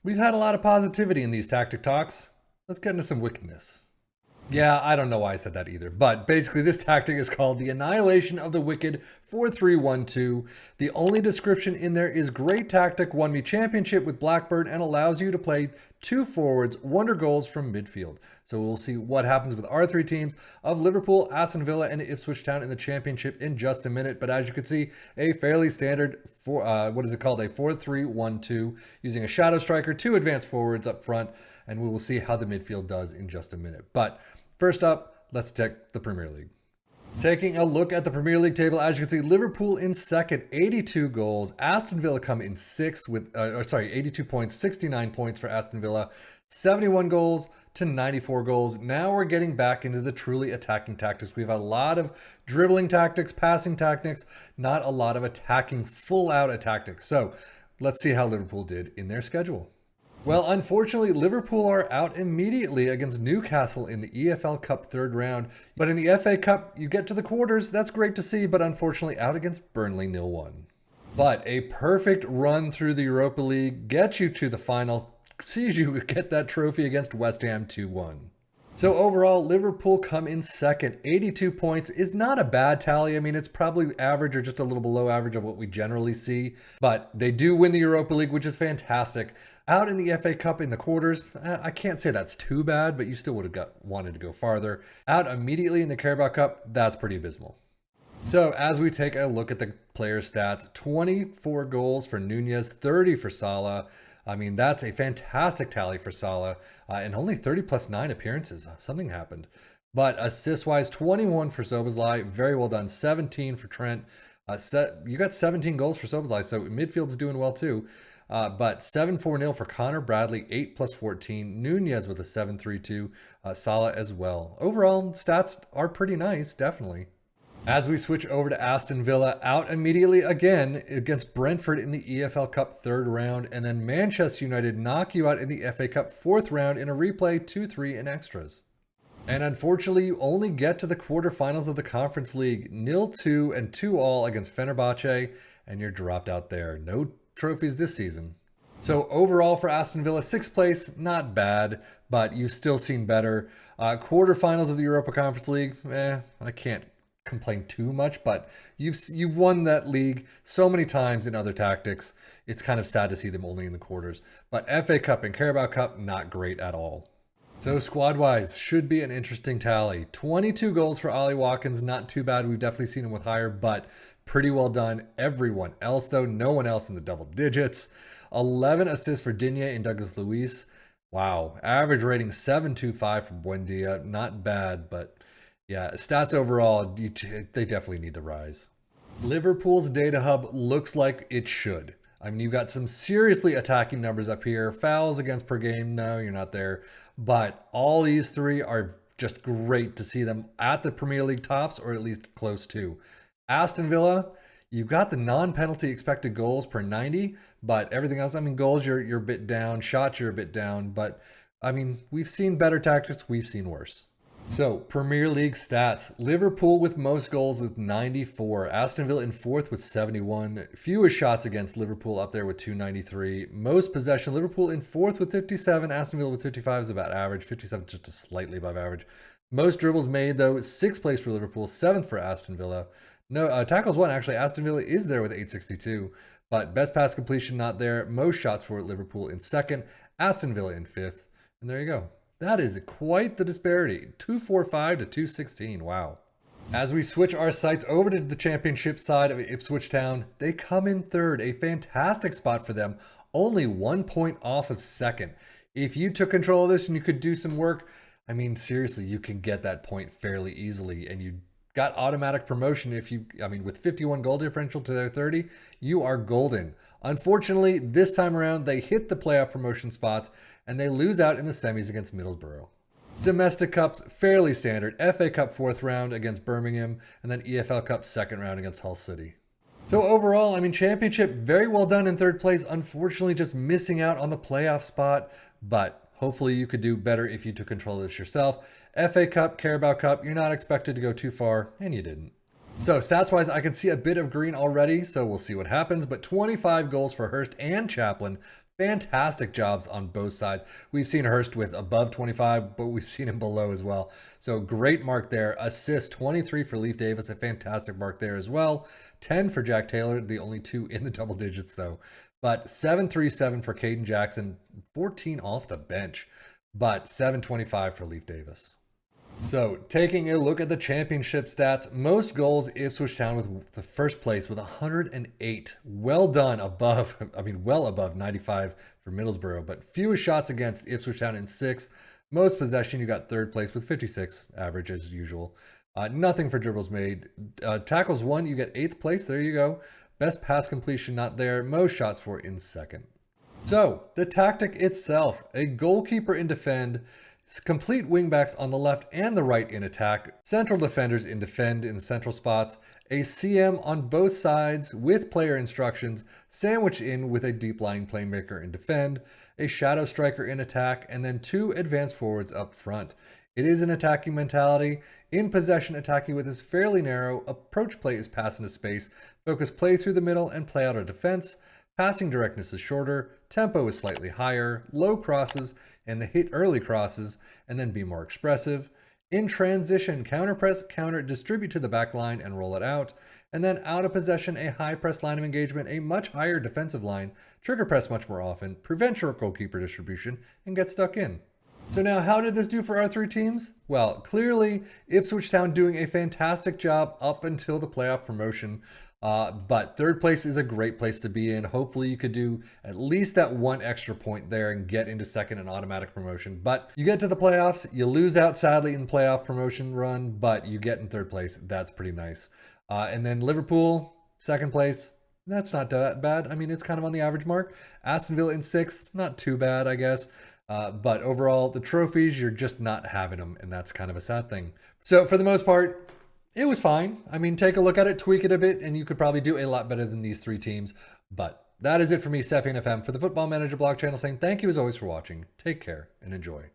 We've had a lot of positivity in these tactic talks. Let's get into some wickedness. Yeah, I don't know why I said that either, but basically this tactic is called the Annihilation of the Wicked 4-3-1-2. The only description in there is great tactic, won me championship with Blackbird, and allows you to play two forwards, wonder goals from midfield. So we'll see what happens with our three teams of Liverpool, Aston Villa, and Ipswich Town in the championship in just a minute. But as you can see, a fairly standard, a 4-3-1-2, using a shadow striker, two advanced forwards up front, and we will see how the midfield does in just a minute. But first up, let's check the Premier League. Taking a look at the Premier League table, as you can see, Liverpool in second, 82 goals. Aston Villa come in sixth with, 82 points, 69 points for Aston Villa, 71 goals to 94 goals. Now we're getting back into the truly attacking tactics. We have a lot of dribbling tactics, passing tactics, not a lot of attacking, full-out tactics. So let's see how Liverpool did in their schedule. Well, unfortunately, Liverpool are out immediately against Newcastle in the EFL Cup third round. But in the FA Cup, you get to the quarters. That's great to see, but unfortunately out against Burnley 0-1. But a perfect run through the Europa League gets you to the final, sees you get that trophy against West Ham 2-1. So overall, Liverpool come in second. 82 points is not a bad tally. I mean, it's probably average or just a little below average of what we generally see. But they do win the Europa League, which is fantastic. Out in the FA Cup in the quarters, I can't say that's too bad, but you still would have wanted to go farther. Out immediately in the Carabao Cup, that's pretty abysmal. So as we take a look at the player stats, 24 goals for Nunez, 30 for Salah. I mean, that's a fantastic tally for Salah, and only 30 plus 9 appearances. Something happened. But assist-wise, 21 for Szoboszlai. Very well done. 17 for Trent. You got 17 goals for Szoboszlai, so midfield's doing well too. But 7-4-0 for Connor Bradley, 8 plus 14. Nunez with a 7-3-2. Salah as well. Overall, stats are pretty nice, definitely. As we switch over to Aston Villa, out immediately again against Brentford in the EFL Cup third round, and then Manchester United knock you out in the FA Cup fourth round in a replay 2-3 in extras. And unfortunately, you only get to the quarterfinals of the Conference League, 0-2 and 2-all against Fenerbahce, and you're dropped out there. No trophies this season. So overall for Aston Villa, sixth place, not bad, but you've still seen better. Quarterfinals of the Europa Conference League, I can't complain too much, but you've won that league so many times in other tactics. It's kind of sad to see them only in the quarters. But FA Cup and Carabao Cup, not great at all. So squad-wise, should be an interesting tally. 22 goals for Ollie Watkins, not too bad. We've definitely seen him with higher, but pretty well done. Everyone else, though, no one else in the double digits. 11 assists for Digne and Douglas Luiz. Wow, average rating 7.25 for Buendia. Not bad, but yeah, stats overall, they definitely need to rise. Liverpool's data hub looks like it should. I mean, you've got some seriously attacking numbers up here. Fouls against per game, no, you're not there. But all these three are just great to see them at the Premier League tops, or at least close to. Aston Villa, you've got the non-penalty expected goals per 90, but everything else, I mean, goals, you're a bit down. Shots, you're a bit down. But, I mean, we've seen better tactics. We've seen worse. So, Premier League stats. Liverpool with most goals with 94. Aston Villa in fourth with 71. Fewest shots against Liverpool up there with 293. Most possession. Liverpool in fourth with 57. Aston Villa with 55 is about average. 57 just slightly above average. Most dribbles made, though, sixth place for Liverpool. Seventh for Aston Villa. No, tackles won. Actually, Aston Villa is there with 862. But best pass completion not there. Most shots for Liverpool in second. Aston Villa in fifth. And there you go. That is quite the disparity. 245 to 216. Wow. As we switch our sights over to the championship side of Ipswich Town, they come in third. A fantastic spot for them. Only 1 point off of second. If you took control of this and you could do some work, I mean, seriously, you can get that point fairly easily. And you got automatic promotion with 51 goal differential to their 30, you are golden. Unfortunately, this time around, they hit the playoff promotion spots and they lose out in the semis against Middlesbrough. Domestic Cups, fairly standard. FA Cup fourth round against Birmingham, and then EFL Cup second round against Hull City. So overall, I mean, championship, very well done in third place. Unfortunately, just missing out on the playoff spot, but hopefully you could do better if you took control of this yourself. FA Cup, Carabao Cup, you're not expected to go too far, and you didn't. So stats-wise, I can see a bit of green already, so we'll see what happens. But 25 goals for Hurst and Chaplin, Fantastic jobs on both sides. We've seen Hurst with above 25, but we've seen him below as well. So great mark there. Assist 23 for Leif Davis, a fantastic mark there as well. 10 for Jack Taylor, the only two in the double digits though. But 737 for Caden Jackson, 14 off the bench, but 725 for Leif Davis. So, taking a look at the championship stats, most goals Ipswich Town with the first place with 108. Well done, well above 95 for Middlesbrough, but fewest shots against Ipswich Town in 6th. Most possession, you got 3rd place with 56, average as usual. Nothing for dribbles made. Tackles won, you get 8th place, there you go. Best pass completion, not there. Most shots for in 2nd. So, the tactic itself, a goalkeeper in defend, complete wingbacks on the left and the right in attack, central defenders in defend in the central spots, a CM on both sides with player instructions, sandwiched in with a deep lying playmaker in defend, a shadow striker in attack, and then 2 advanced forwards up front. It is an attacking mentality. In possession, attacking width is fairly narrow, approach play is pass into space, focus play through the middle and play out of defense. Passing directness is shorter, tempo is slightly higher, low crosses, and the hit early crosses, and then be more expressive. In transition, counter press, counter, distribute to the back line and roll it out. And then out of possession, a high press line of engagement, a much higher defensive line, trigger press much more often, prevent short goalkeeper distribution, and get stuck in. So now, how did this do for our 3 teams? Well, clearly, Ipswich Town doing a fantastic job up until the playoff promotion. But 3rd place is a great place to be in. Hopefully you could do at least that 1 extra point there and get into 2nd and automatic promotion. But you get to the playoffs, you lose out sadly in playoff promotion run, but you get in 3rd place. That's pretty nice. And then Liverpool, 2nd place. That's not that bad. I mean, it's kind of on the average mark. Aston Villa in 6th, not too bad, I guess. But overall, the trophies, you're just not having them, and that's kind of a sad thing. So for the most part, it was fine. I mean, take a look at it, tweak it a bit, and you could probably do a lot better than these 3 teams. But that is it for me, FM24, for the Football Manager blog channel, saying thank you as always for watching. Take care and enjoy.